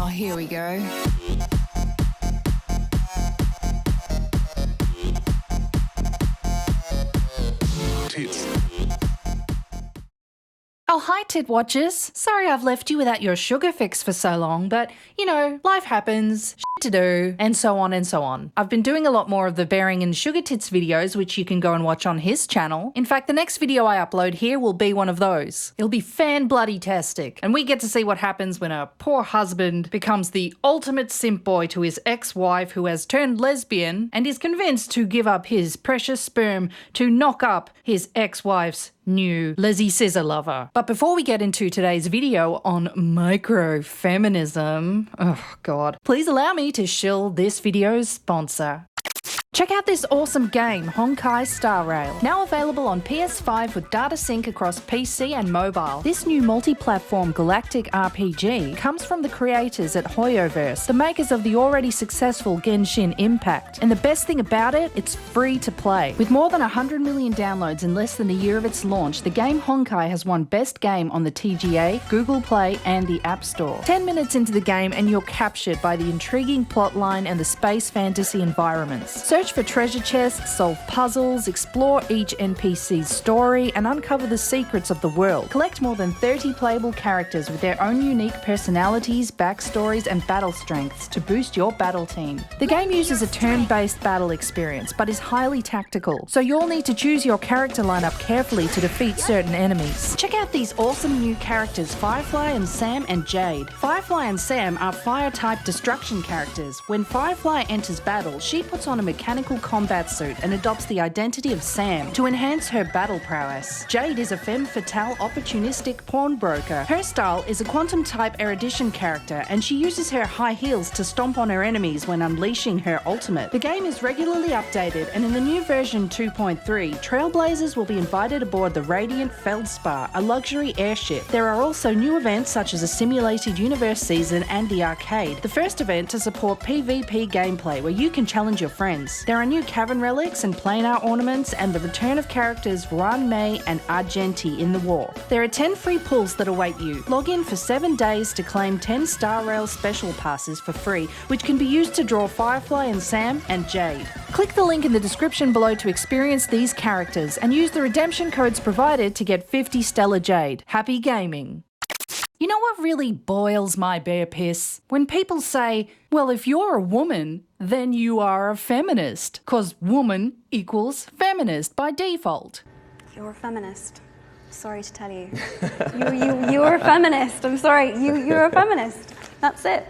Oh, here we go. Tits. Oh, hi, Tit Watchers. Sorry I've left you without your sugar fix for so long, but, you know, life happens, shit to do, and so on and so on. I've been doing a lot more of the Bearing and SugarTits videos, which you can go and watch on his channel. In fact, the next video I upload here will be one of those. It'll be fan-bloody-tastic, and we get to see what happens when a poor husband becomes the ultimate simp boy to his ex-wife who has turned lesbian and is convinced to give up his precious sperm to knock up his ex-wife's new Leslie Scissor lover. But before we get into today's video on micro-feminism, oh god, please allow me to shill this video's sponsor. Check out this awesome game, Honkai Star Rail. Now available on PS5 with data sync across PC and mobile. This new multi-platform galactic RPG comes from the creators at Hoyoverse, the makers of the already successful Genshin Impact. And the best thing about it, it's free to play. With more than 100 million downloads in less than a year of its launch, the game Honkai has won Best Game on the TGA, Google Play, and the App Store. 10 minutes into the game and you're captured by the intriguing plotline and the space fantasy environments. Search for treasure chests, solve puzzles, explore each NPC's story, and uncover the secrets of the world. Collect more than 30 playable characters with their own unique personalities, backstories, and battle strengths to boost your battle team. The game uses a turn-based battle experience, but is highly tactical, so you'll need to choose your character lineup carefully to defeat certain enemies. Check out these awesome new characters, Firefly and Sam and Jade. Firefly and Sam are fire-type destruction characters. When Firefly enters battle, she puts on a mechanical combat suit and adopts the identity of Sam to enhance her battle prowess. Jade is a femme fatale opportunistic pawnbroker. Her style is a quantum-type erudition character, and she uses her high heels to stomp on her enemies when unleashing her ultimate. The game is regularly updated, and in the new version 2.3, Trailblazers will be invited aboard the Radiant Feldspar, a luxury airship. There are also new events such as a simulated universe season and the arcade, the first event to support PvP gameplay where you can challenge your friends. There are new cavern relics and planar ornaments, and the return of characters Ran Mei and Argenti in the war. There are 10 free pulls that await you. Log in for 7 days to claim 10 Star Rail special passes for free, which can be used to draw Firefly and Sam and Jade. Click the link in the description below to experience these characters and use the redemption codes provided to get 50 Stellar Jade. Happy gaming! You know what really boils my bear piss? When people say, well, if you're a woman, then you are a feminist, 'cause woman equals feminist by default. You're a feminist. Sorry to tell you. You're a feminist. I'm sorry. You're a feminist. That's it.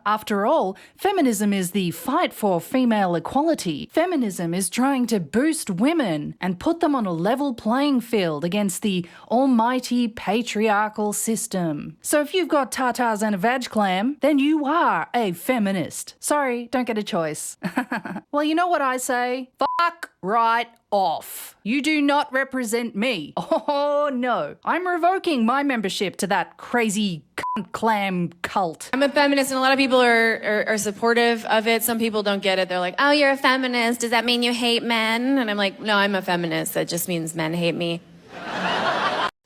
After all, feminism is the fight for female equality. Feminism is trying to boost women and put them on a level playing field against the almighty patriarchal system. So if you've got tartars and a vag clam, then you are a feminist. Sorry, don't get a choice. Well, you know what I say? Fuck right off. You do not represent me. Oh no. I'm revoking my membership to that crazy cunt clam cult. I'm a feminist and a lot of people are supportive of it. Some people don't get it. They're like, oh, you're a feminist. Does that mean you hate men? And I'm like, no, I'm a feminist. That just means men hate me.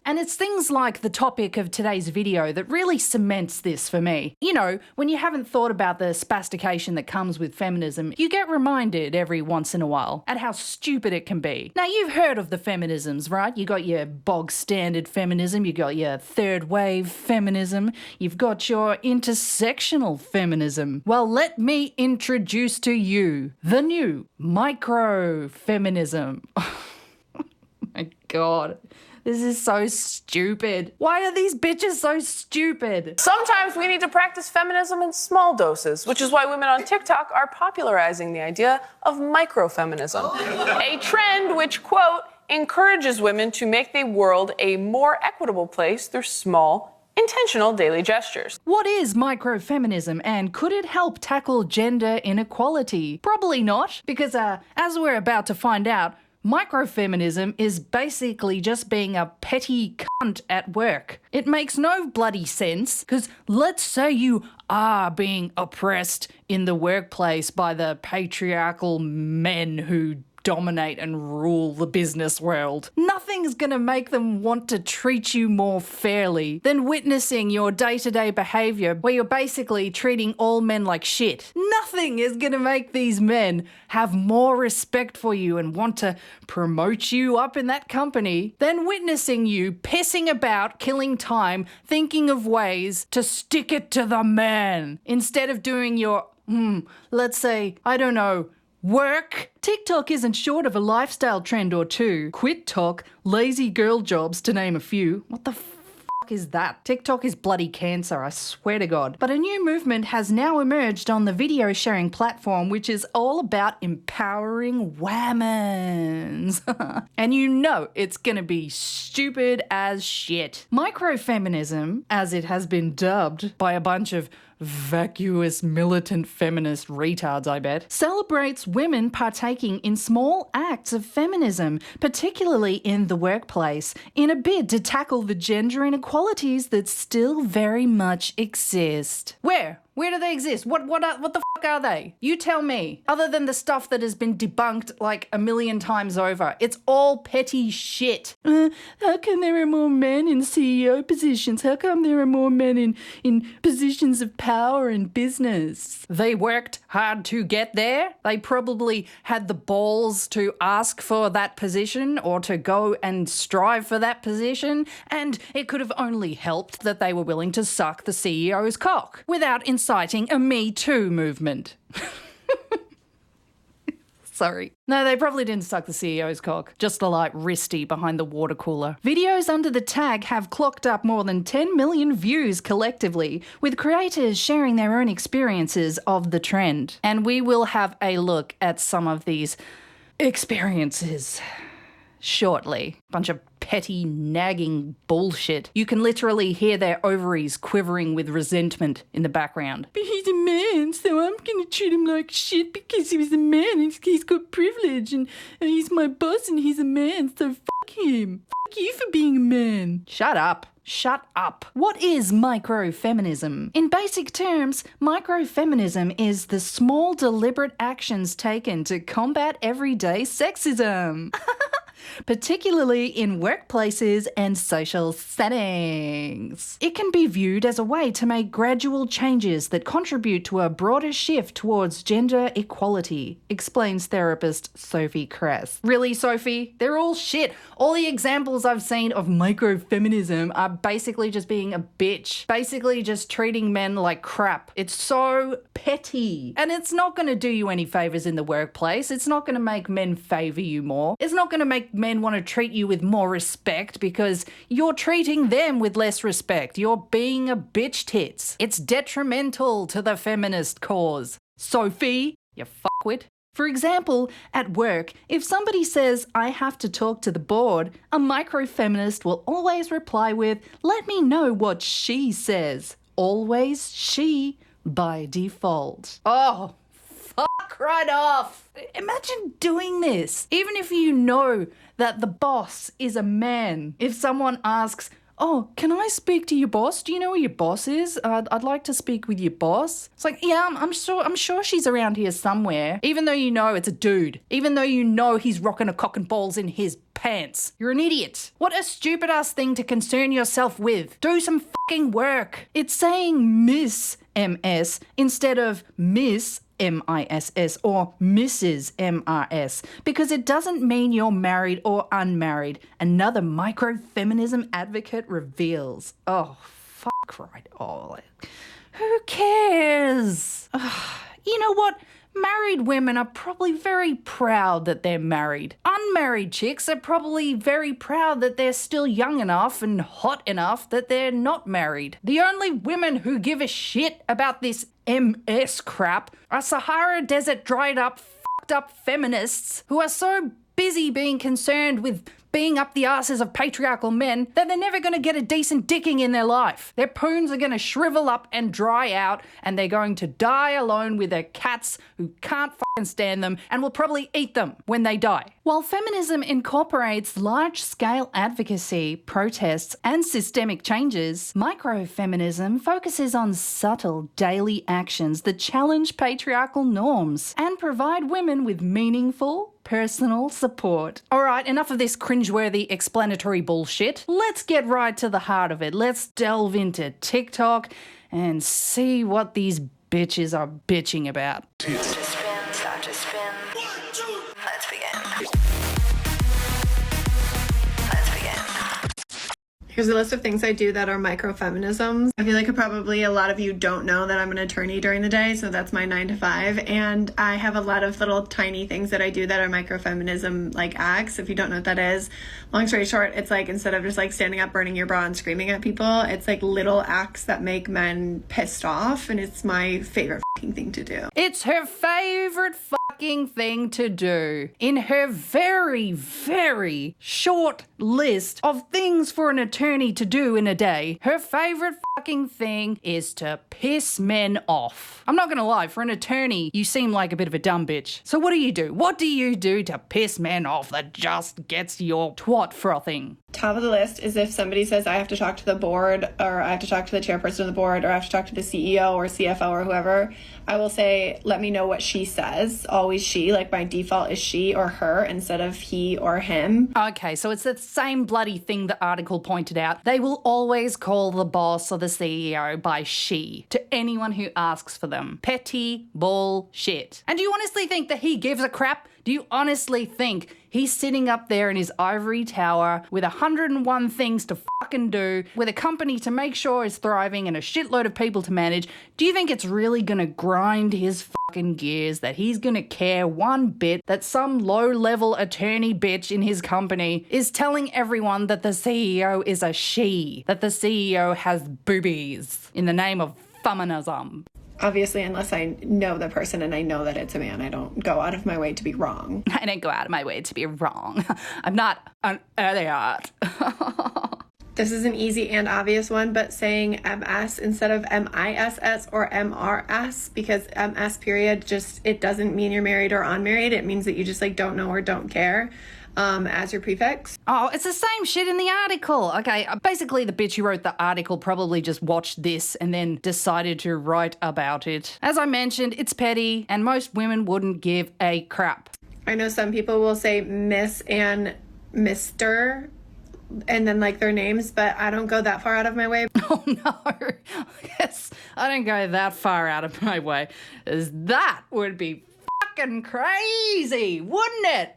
And it's things like the topic of today's video that really cements this for me. You know, when you haven't thought about the spastication that comes with feminism, you get reminded every once in a while at how stupid it can be. Now, you've heard of the feminisms, right? You got your bog standard feminism, you got your third wave feminism, you've got your intersectional feminism. Well, let me introduce to you the new micro-feminism. Oh my god. This is so stupid. Why are these bitches so stupid? Sometimes we need to practice feminism in small doses, which is why women on TikTok are popularizing the idea of microfeminism. A trend which, quote, encourages women to make the world a more equitable place through small, intentional daily gestures. What is microfeminism, and could it help tackle gender inequality? Probably not, because as we're about to find out, microfeminism is basically just being a petty cunt at work. It makes no bloody sense, because let's say you are being oppressed in the workplace by the patriarchal men who dominate and rule the business world. Nothing's gonna make them want to treat you more fairly than witnessing your day-to-day behaviour where you're basically treating all men like shit. Nothing is gonna make these men have more respect for you and want to promote you up in that company than witnessing you pissing about, killing time, thinking of ways to stick it to the man instead of doing your, let's say, I don't know, work. TikTok isn't short of a lifestyle trend or two. Quit talk, lazy girl jobs, to name a few. What the fuck is that? TikTok is bloody cancer, I swear to God. But a new movement has now emerged on the video sharing platform, which is all about empowering women. And you know it's gonna be stupid as shit. Microfeminism, as it has been dubbed by a bunch of vacuous militant feminist retards, I bet, celebrates women partaking in small acts of feminism, particularly in the workplace, in a bid to tackle the gender inequalities that still very much exist. Where? Where do they exist? What the fuck are they? You tell me. Other than the stuff that has been debunked like a million times over. It's all petty shit. How come there are more men in CEO positions? How come there are more men in positions of power in business? They worked hard to get there. They probably had the balls to ask for that position or to go and strive for that position. And it could have only helped that they were willing to suck the CEO's cock without inciting a Me Too movement. Sorry. No, they probably didn't suck the CEO's cock, just a light wristy behind the water cooler. Videos under the tag have clocked up more than 10 million views collectively, with creators sharing their own experiences of the trend. And we will have a look at some of these experiences shortly. Bunch of petty, nagging bullshit. You can literally hear their ovaries quivering with resentment in the background. But he's a man, so I'm gonna treat him like shit because he was a man and he's got privilege and he's my boss and he's a man, so fuck him. Fuck you for being a man. Shut up. Shut up. What is microfeminism? In basic terms, microfeminism is the small deliberate actions taken to combat everyday sexism. Particularly in workplaces and social settings. It can be viewed as a way to make gradual changes that contribute to a broader shift towards gender equality, explains therapist Sophie Kress. Really, Sophie? They're all shit. All the examples I've seen of microfeminism are basically just being a bitch. Basically just treating men like crap. It's so petty. And it's not going to do you any favours in the workplace. It's not going to make men favour you more. It's not going to make men want to treat you with more respect because you're treating them with less respect. You're being a bitch tits. It's detrimental to the feminist cause. Sophie, you fuckwit. For example, at work, if somebody says, I have to talk to the board, a microfeminist will always reply with, let me know what she says. Always she by default. Oh, fuck right off. Imagine doing this. Even if you know that the boss is a man. If someone asks, oh, can I speak to your boss? Do you know where your boss is? I'd like to speak with your boss. It's like, yeah, I'm sure she's around here somewhere. Even though you know it's a dude. Even though you know he's rocking a cock and balls in his pants. You're an idiot. What a stupid ass thing to concern yourself with. Do some fucking work. It's saying Miss MS instead of Miss MISS or Mrs. MRS because it doesn't mean you're married or unmarried, another microfeminism advocate reveals. Oh, fuck right. Oh, who cares? You know what? Married women are probably very proud that they're married. Unmarried chicks are probably very proud that they're still young enough and hot enough that they're not married. The only women who give a shit about this MS crap are Sahara Desert dried up, fucked up feminists who are so busy being concerned with being up the asses of patriarchal men that they're never going to get a decent dicking in their life. Their poons are going to shrivel up and dry out and they're going to die alone with their cats who can't fucking stand them and will probably eat them when they die. While feminism incorporates large-scale advocacy, protests and systemic changes, microfeminism focuses on subtle daily actions that challenge patriarchal norms and provide women with meaningful, personal support. All right, enough of this cringeworthy explanatory bullshit. Let's get right to the heart of it. Let's delve into TikTok and see what these bitches are bitching about. Start to spin. Let's begin. Here's a list of things I do that are microfeminisms. I feel like probably a lot of you don't know that I'm an attorney during the day, so that's my 9 to 5. And I have a lot of little tiny things that I do that are microfeminism like acts. If you don't know what that is, long story short, it's like instead of just like standing up, burning your bra and screaming at people, it's like little acts that make men pissed off, and it's my favorite thing to do. It's her favorite fucking thing to do. In her very, very short list of things for an attorney to do in a day, her favorite fucking thing is to piss men off. I'm not gonna lie, for an attorney, you seem like a bit of a dumb bitch. So what do you do? What do you do to piss men off that just gets your twat frothing? Top of the list is if somebody says I have to talk to the board, or I have to talk to the chairperson of the board, or I have to talk to the CEO or CFO or whoever, I will say, let me know what she says. Always she, like my default is she or her instead of he or him. Okay, so it's the same bloody thing the article pointed out. They will always call the boss or the CEO by she to anyone who asks for them. Petty bullshit. And do you honestly think that he gives a crap? Do you honestly think he's sitting up there in his ivory tower with 101 things to fucking do, with a company to make sure is thriving and a shitload of people to manage? Do you think it's really gonna grind his fucking gears that he's gonna care one bit that some low-level attorney bitch in his company is telling everyone that the CEO is a she, that the CEO has boobies in the name of feminism? Obviously, unless I know the person and I know that it's a man, I don't go out of my way to be wrong. I don't go out of my way to be wrong. I'm not an idiot. This is an easy and obvious one, but saying MS instead of MISS or MRS, because MS period just, it doesn't mean you're married or unmarried. It means that you just like don't know or don't care. As your prefix. Oh, it's the same shit in the article. Okay, basically the bitch who wrote the article probably just watched this and then decided to write about it. As I mentioned, it's petty and most women wouldn't give a crap. I know some people will say Miss and Mr. and then like their names, but I don't go that far out of my way. Oh no, yes, I don't go that far out of my way, as that would be fucking crazy, wouldn't it?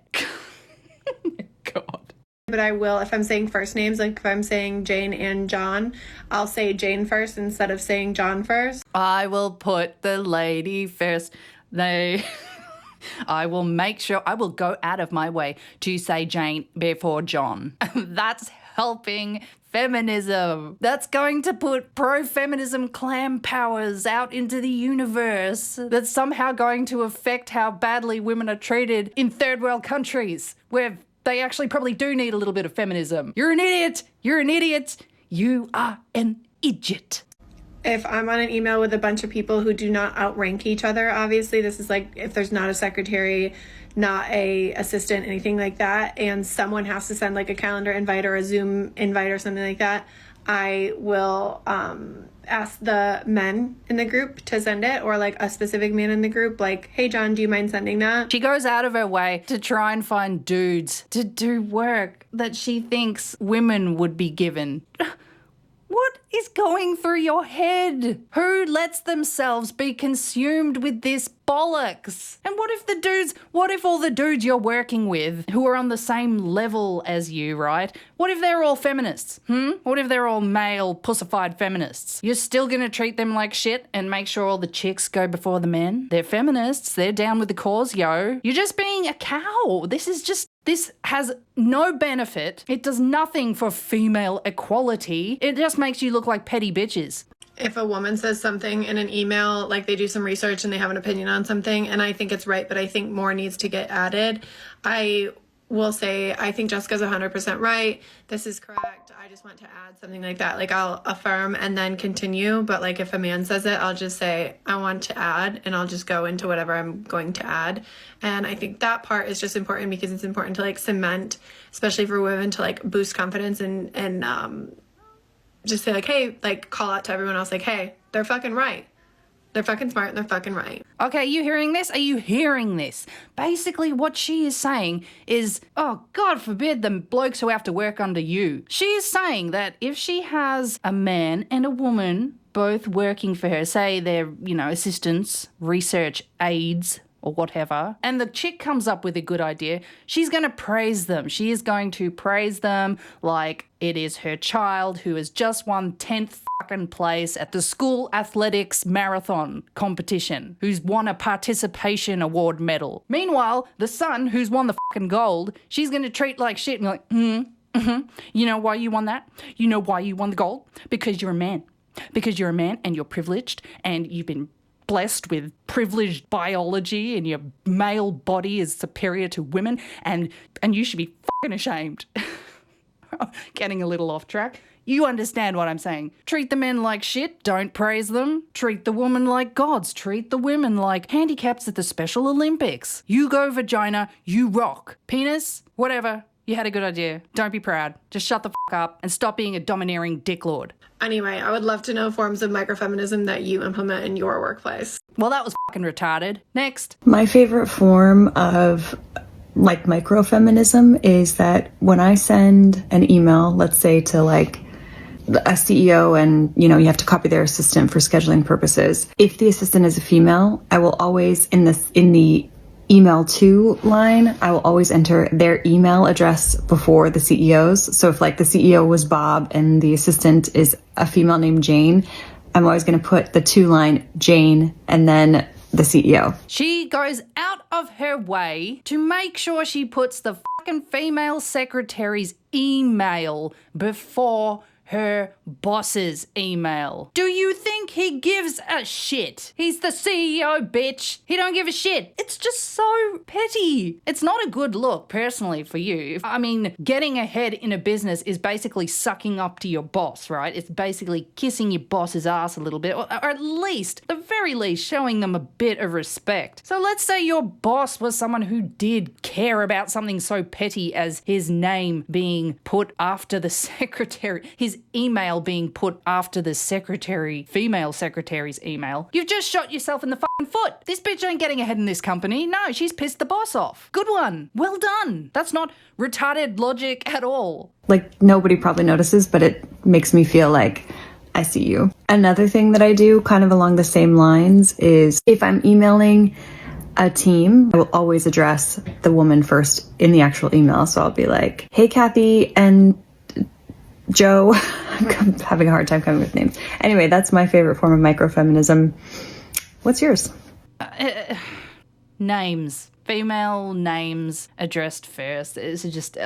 God. But I will, if I'm saying first names, like if I'm saying Jane and John, I'll say Jane first instead of saying John first. I will put the lady first. I will make sure, I will go out of my way to say Jane before John. That's helping feminism. That's going to put pro-feminism clam powers out into the universe. That's somehow going to affect how badly women are treated in third world countries where they actually probably do need a little bit of feminism. You're an idiot. You're an idiot. You are an idiot. If I'm on an email with a bunch of people who do not outrank each other, obviously this is like if there's not a secretary, not a assistant, anything like that, and someone has to send like a calendar invite or a Zoom invite or something like that, I will ask the men in the group to send it, or like a specific man in the group, like, hey John, do you mind sending that? She goes out of her way to try and find dudes to do work that she thinks women would be given. What is going through your head? Who lets themselves be consumed with this bollocks? And what if all the dudes you're working with who are on the same level as you, right? What if they're all feminists? What if they're all male pussified feminists? You're still gonna treat them like shit and make sure all the chicks go before the men? They're feminists, they're down with the cause, yo. You're just being a cow. This has no benefit. It does nothing for female equality. It just makes you look like petty bitches. If a woman says something in an email, like they do some research and they have an opinion on something, and I think it's right, but I think more needs to get added, I will say, I think Jessica's 100% right. This is correct. I just want to add something like that. Like I'll affirm and then continue. But like if a man says it, I'll just say, I want to add, and I'll just go into whatever I'm going to add. And I think that part is just important because it's important to like cement, especially for women, to like boost confidence and just say like, hey, like call out to everyone else like, hey, they're fucking right. They're fucking smart and they're fucking right. Okay, you hearing this? Are you hearing this? Basically, what she is saying is, oh, God forbid the blokes who have to work under you. She is saying that if she has a man and a woman both working for her, say they're, assistants, research aides, or whatever, and the chick comes up with a good idea, she's going to praise them. She is going to praise them like it is her child who has just won 10th fucking place at the school athletics marathon competition, who's won a participation award medal. Meanwhile, the son who's won the fucking gold, she's going to treat like shit and be like, You know why you won that? You know why you won the gold? Because you're a man. Because you're a man and you're privileged and you've been blessed with privileged biology and your male body is superior to women and you should be fucking ashamed. Getting a little off track. You understand what I'm saying. Treat the men like shit, don't praise them. Treat the women like gods. Treat the women like handicaps at the Special Olympics. You go vagina, you rock. Penis, whatever. You had a good idea. Don't be proud. Just shut the fuck up and stop being a domineering dicklord. Anyway, I would love to know forms of microfeminism that you implement in your workplace. Well, that was fucking retarded. Next. My favorite form of microfeminism is that when I send an email, let's say to a CEO and, you have to copy their assistant for scheduling purposes. If the assistant is a female, I will always, in the email to line, I will always enter their email address before the CEO's. So if the CEO was Bob and the assistant is a female named Jane, I'm always going to put the to line Jane and then the CEO. She goes out of her way to make sure she puts the fucking female secretary's email before her boss's email. Do you think he gives a shit? He's the CEO, bitch. He don't give a shit. It's just so petty. It's not a good look, personally, for you. I mean, getting ahead in a business is basically sucking up to your boss, right? It's basically kissing your boss's ass a little bit, or at least, the very least, showing them a bit of respect. So let's say your boss was someone who did care about something so petty as his name being put after the secretary, his email being put after the female secretary's email. You've just shot yourself in the fucking foot. This bitch ain't getting ahead in this company. No, she's pissed the boss off. Good one. Well done. That's not retarded logic at all. Nobody probably notices, but it makes me feel like I see you. Another thing that I do kind of along the same lines is if I'm emailing a team, I will always address the woman first in the actual email. So I'll be like, hey, Kathy and Joe. I'm having a hard time coming with names. Anyway, that's my favorite form of microfeminism. What's yours? Names. Female names addressed first. It's just...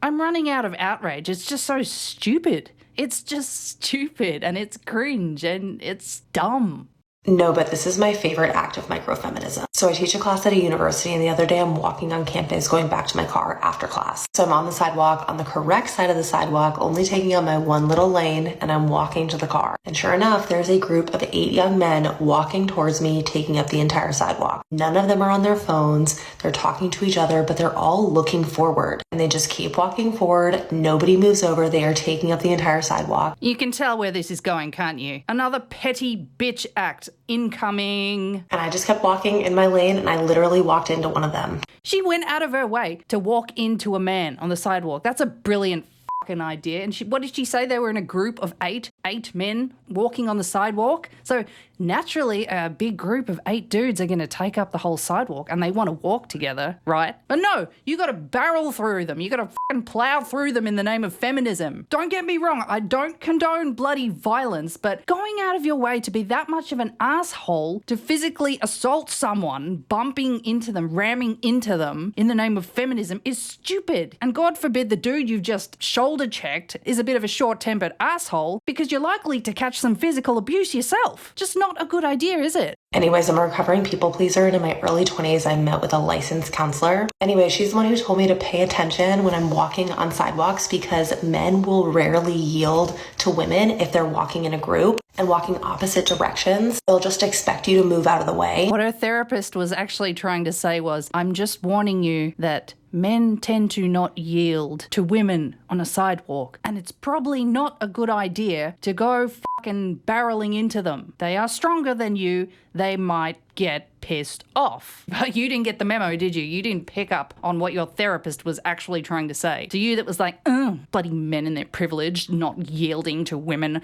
I'm running out of outrage. It's just so stupid. It's just stupid and it's cringe and it's dumb. No, but this is my favorite act of microfeminism. So I teach a class at a university, and the other day I'm walking on campus going back to my car after class. So I'm on the sidewalk, on the correct side of the sidewalk, only taking up my one little lane, and I'm walking to the car. And sure enough, there's a group of 8 young men walking towards me, taking up the entire sidewalk. None of them are on their phones. They're talking to each other, but they're all looking forward. And they just keep walking forward. Nobody moves over. They are taking up the entire sidewalk. You can tell where this is going, can't you? Another petty bitch act incoming. And I just kept walking in my lane, and I literally walked into one of them. She went out of her way to walk into a man on the sidewalk. That's a brilliant fucking idea. And what did she say? They were in a group of eight men walking on the sidewalk. So naturally, a big group of 8 dudes are going to take up the whole sidewalk and they want to walk together, right? But no, you got to barrel through them. You got to fucking plow through them in the name of feminism. Don't get me wrong. I don't condone bloody violence, but going out of your way to be that much of an asshole to physically assault someone, bumping into them, ramming into them in the name of feminism is stupid. And God forbid the dude you've just shoulder checked is a bit of a short-tempered asshole because you're likely to catch some physical abuse yourself. Just not a good idea, is it? Anyways, I'm a recovering people pleaser, and in my early 20s, I met with a licensed counselor. Anyway, she's the one who told me to pay attention when I'm walking on sidewalks because men will rarely yield to women if they're walking in a group and walking opposite directions. They'll just expect you to move out of the way. What her therapist was actually trying to say was, I'm just warning you that men tend to not yield to women on a sidewalk, and it's probably not a good idea to go fucking barreling into them. They are stronger than you. They might get pissed off. But you didn't get the memo, did you? You didn't pick up on what your therapist was actually trying to say. To you, that was like, bloody men in their privilege, not yielding to women.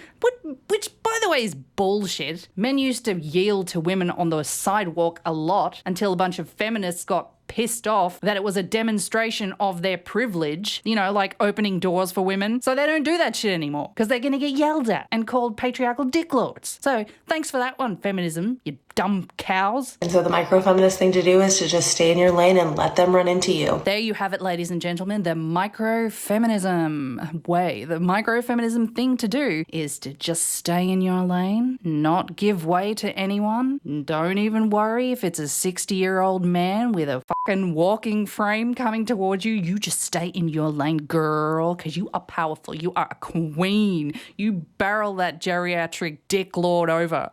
Which, by the way, is bullshit. Men used to yield to women on the sidewalk a lot until a bunch of feminists got pissed off that it was a demonstration of their privilege, you know, like opening doors for women. So they don't do that shit anymore because they're going to get yelled at and called patriarchal dicklords. So thanks for that one, feminism, you dumb cows. And so the micro-feminist thing to do is to just stay in your lane and let them run into you. There you have it, ladies and gentlemen, the micro-feminism way. The micro-feminism thing to do is to just stay in your lane, not give way to anyone. Don't even worry if it's a 60-year-old man with a fucking walking frame coming towards you. You just stay in your lane, girl, because you are powerful. You are a queen. You barrel that geriatric dick lord over.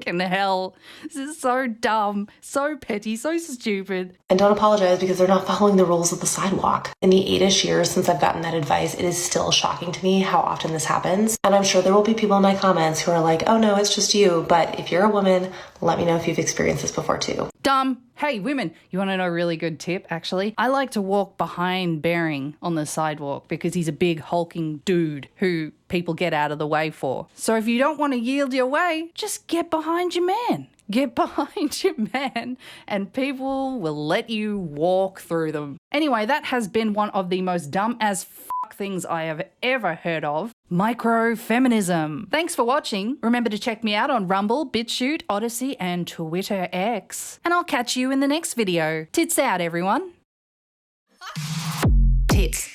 Fucking hell. This is so dumb, so petty, so stupid. And don't apologize because they're not following the rules of the sidewalk. In the 8-ish years since I've gotten that advice, it is still shocking to me how often this happens. And I'm sure there will be people in my comments who are like, oh no, it's just you. But if you're a woman, let me know if you've experienced this before too. Dumb. Hey, women, you want to know a really good tip, actually? I like to walk behind Bering on the sidewalk because he's a big hulking dude who people get out of the way for. So if you don't want to yield your way, just get behind your man. Get behind your man and people will let you walk through them. Anyway, that has been one of the most dumb as fuck things I have ever heard of. Micro-feminism. Thanks for watching. Remember to check me out on Rumble, BitChute, Odyssey, and Twitter X. And I'll catch you in the next video. Tits out, everyone. Tits.